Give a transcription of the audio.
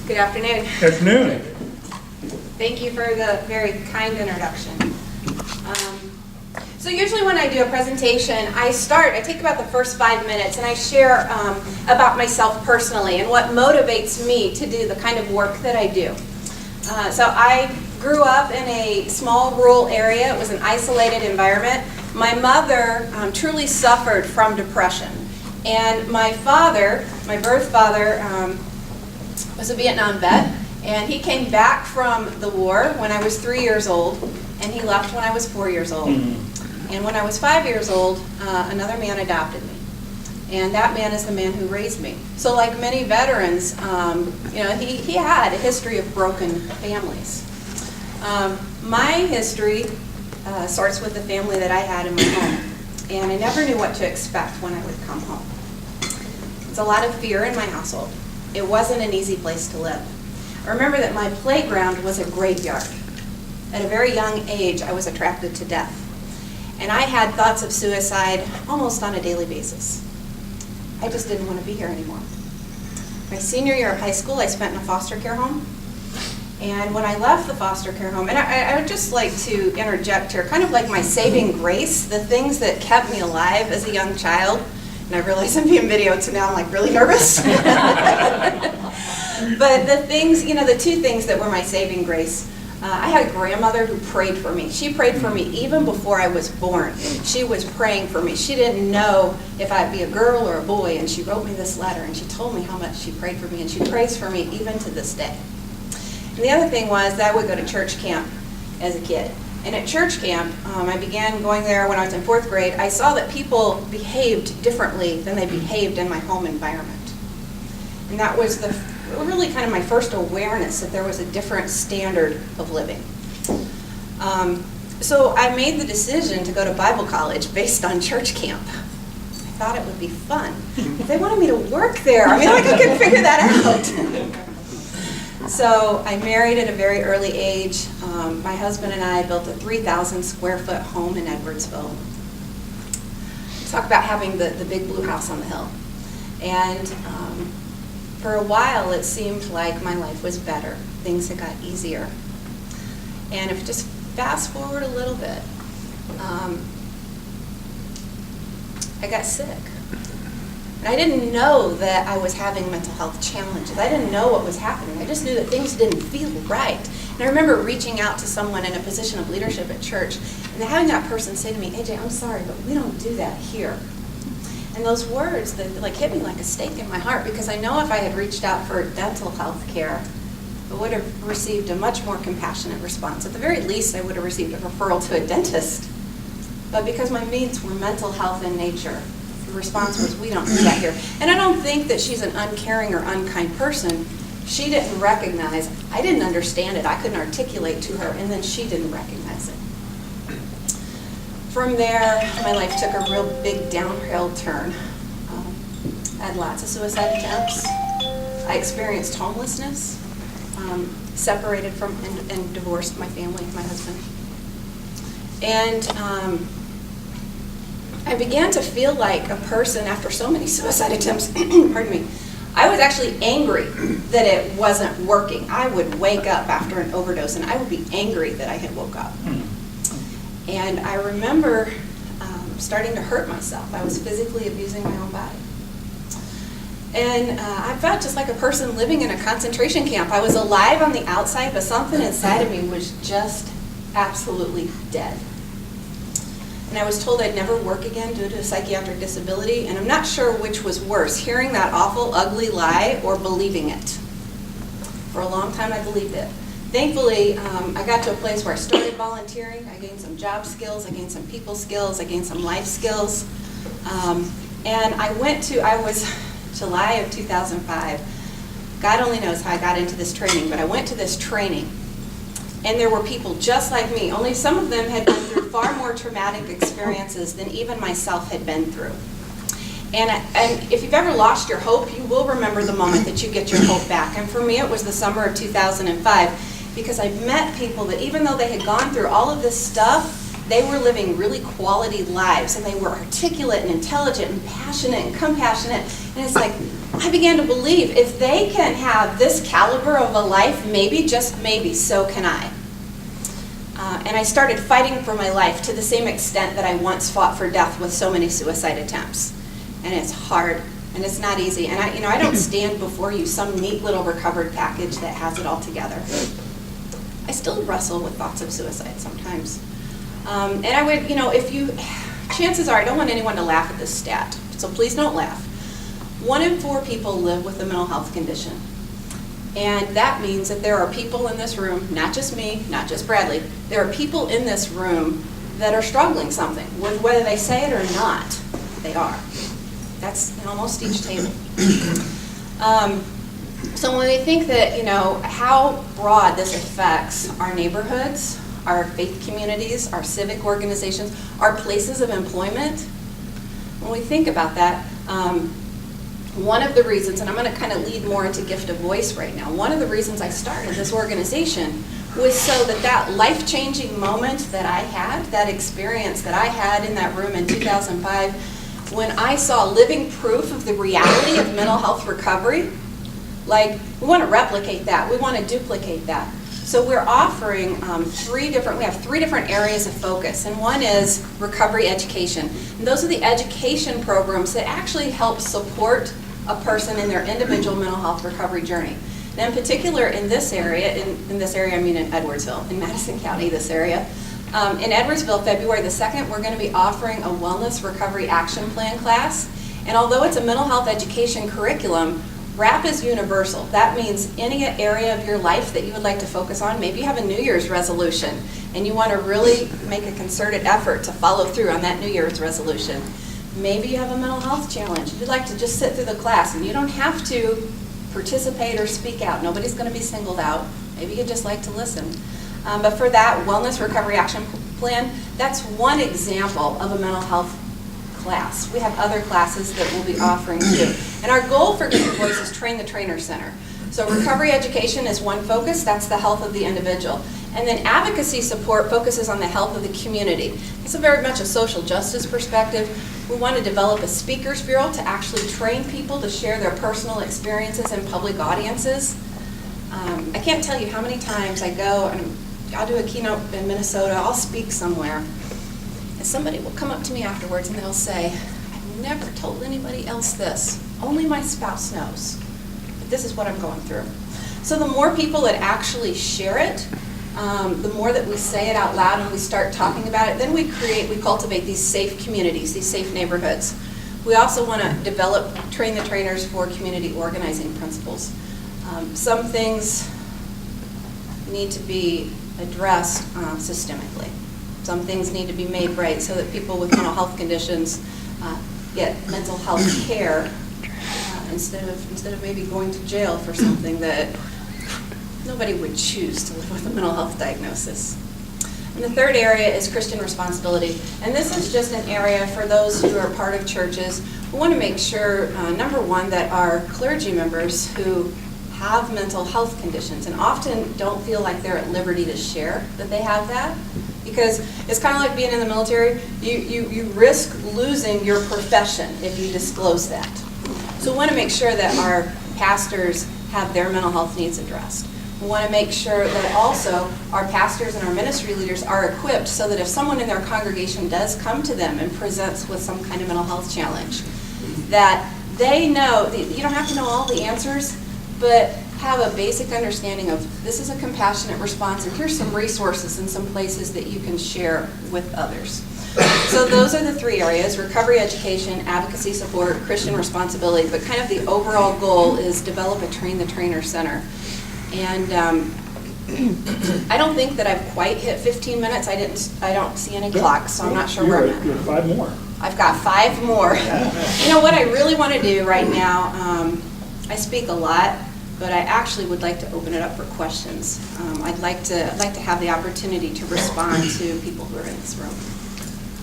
Good afternoon. Good afternoon. Thank you for the very kind introduction. So usually when I do a presentation, I take about the first 5 minutes and I share about myself personally and what motivates me to do the kind of work that I do. So I grew up in a small rural area. It was an isolated environment. My mother truly suffered from depression. And my father, my birth father, was a Vietnam vet. And he came back from the war when I was 3 years old, and he left when I was 4 years old. And when I was 5 years old, another man adopted me. And that man is the man who raised me. So like many veterans, he had a history of broken families. My history starts with the family that I had in my home. And I never knew what to expect when I would come home. There's a lot of fear in my household. It wasn't an easy place to live. I remember that my playground was a graveyard. At a very young age, I was attracted to death. And I had thoughts of suicide almost on a daily basis. I just didn't want to be here anymore. My senior year of high school, I spent in a foster care home. And when I left the foster care home, and I would just like to interject here, kind of like my saving grace, the things that kept me alive as a young child, and I realize I'm being videoed, so now I'm like really nervous. But the things, the two things that were my saving grace, I had a grandmother who prayed for me. She prayed for me even before I was born. She was praying for me. She didn't know if I'd be a girl or a boy, and she wrote me this letter, and she told me how much she prayed for me, and she prays for me even to this day. And the other thing was that I would go to church camp as a kid. And at church camp, I began going there when I was in 4th grade. I saw that people behaved differently than they behaved in my home environment. And that was really kind of my first awareness that there was a different standard of living. So I made the decision to go to Bible college based on church camp. I thought it would be fun. They wanted me to work there. I could figure that out. So I married at a very early age. My husband and I built a 3,000 square foot home in Edwardsville. Talk about having the big blue house on the hill. And for a while, it seemed like my life was better. Things had got easier. And if just fast forward a little bit, I got sick. And I didn't know that I was having mental health challenges. I didn't know what was happening. I just knew that things didn't feel right. And I remember reaching out to someone in a position of leadership at church and having that person say to me, AJ, I'm sorry, but we don't do that here. And those words that hit me like a stake in my heart, because I know if I had reached out for dental health care, I would have received a much more compassionate response. At the very least, I would have received a referral to a dentist. But because my needs were mental health in nature, the response was, we don't do that here. And I don't think that she's an uncaring or unkind person. She didn't recognize, I didn't understand it, I couldn't articulate to her, and then she didn't recognize it. From there, my life took a real big downhill turn. I had lots of suicide attempts. I experienced homelessness, separated from and divorced my family, my husband. And I began to feel like a person after so many suicide attempts, pardon me, I was actually angry that it wasn't working. I would wake up after an overdose and I would be angry that I had woke up. And I remember starting to hurt myself. I was physically abusing my own body. And I felt just like a person living in a concentration camp. I was alive on the outside, but something inside of me was just absolutely dead. And I was told I'd never work again due to a psychiatric disability, and I'm not sure which was worse, hearing that awful, ugly lie or believing it. For a long time, I believed it. Thankfully, I got to a place where I started volunteering. I gained some job skills, I gained some people skills, I gained some life skills. And I was July of 2005. God only knows how I got into this training, but I went to this training. And there were people just like me, only some of them had been through far more traumatic experiences than even myself had been through. And if you've ever lost your hope, you will remember the moment that you get your hope back. And for me, it was the summer of 2005, because I met people that even though they had gone through all of this stuff, they were living really quality lives, and they were articulate and intelligent and passionate and compassionate. And it's like, I began to believe if they can have this caliber of a life, maybe, just maybe, so can I. And I started fighting for my life to the same extent that I once fought for death with so many suicide attempts. And it's hard, and it's not easy. And I don't stand before you some neat little recovered package that has it all together. I still wrestle with thoughts of suicide sometimes. And I would, chances are, I don't want anyone to laugh at this stat, so please don't laugh. 1 in 4 people live with a mental health condition. And that means that there are people in this room, not just me, not just Bradley, there are people in this room that are struggling something, whether they say it or not, they are. That's in almost each table. So when we think that, how broad this affects our neighborhoods, our faith communities, our civic organizations, our places of employment, when we think about that, one of the reasons, and I'm going to kind of lead more into gift of voice right now, one of the reasons I started this organization was so that life-changing moment that I had, that experience that I had in that room in 2005, when I saw living proof of the reality of mental health recovery, we want to replicate that, we want to duplicate that. So we're offering we have 3 different areas of focus, and one is recovery education. And those are the education programs that actually help support a person in their individual mental health recovery journey. And in particular in this area, in this area I mean in Edwardsville, in Madison County, this area. In Edwardsville, February the 2nd, we're going to be offering a Wellness Recovery Action Plan class. And although it's a mental health education curriculum, RAP is universal. That means any area of your life that you would like to focus on, maybe you have a New Year's resolution and you want to really make a concerted effort to follow through on that New Year's resolution. Maybe you have a mental health challenge. You'd like to just sit through the class and you don't have to participate or speak out. Nobody's going to be singled out. Maybe you'd just like to listen. But for that Wellness Recovery Action Plan, that's one example of a mental health class. We have other classes that we'll be offering too. And our goal for Gift of Voice is Train the Trainer Center. So recovery education is one focus, that's the health of the individual. And then advocacy support focuses on the health of the community. It's very much a social justice perspective. We want to develop a speakers bureau to actually train people to share their personal experiences in public audiences. I can't tell you how many times I go and I'll do a keynote in Minnesota, I'll speak somewhere, and somebody will come up to me afterwards and they'll say, I've never told anybody else this. Only my spouse knows. But this is what I'm going through. So the more people that actually share it, the more that we say it out loud and we start talking about it, then we cultivate these safe communities, these safe neighborhoods. We also want to train the trainers for community organizing principles. Some things need to be addressed systemically. Some things need to be made right so that people with mental health conditions get mental health care instead of maybe going to jail for something that nobody would choose to live with a mental health diagnosis. And the third area is Christian responsibility. And this is just an area for those who are part of churches. We want to make sure, number one, that our clergy members who have mental health conditions and often don't feel like they're at liberty to share that they have that, because it's kind of like being in the military. You risk losing your profession if you disclose that. So we want to make sure that our pastors have their mental health needs addressed. We want to make sure that also our pastors and our ministry leaders are equipped so that if someone in their congregation does come to them and presents with some kind of mental health challenge, that they know, you don't have to know all the answers, but have a basic understanding of this is a compassionate response and here's some resources and some places that you can share with others. So those are the 3 areas: recovery education, advocacy support, Christian responsibility, but kind of the overall goal is develop a Train the Trainer Center. And I don't think that I've quite hit 15 minutes. I don't see any clock, so I'm not sure where I'm at. You have 5 more. I've got 5 more. You know what I really want to do right now, I speak a lot, but I actually would like to open it up for questions. I'd like to have the opportunity to respond to people who are in this room.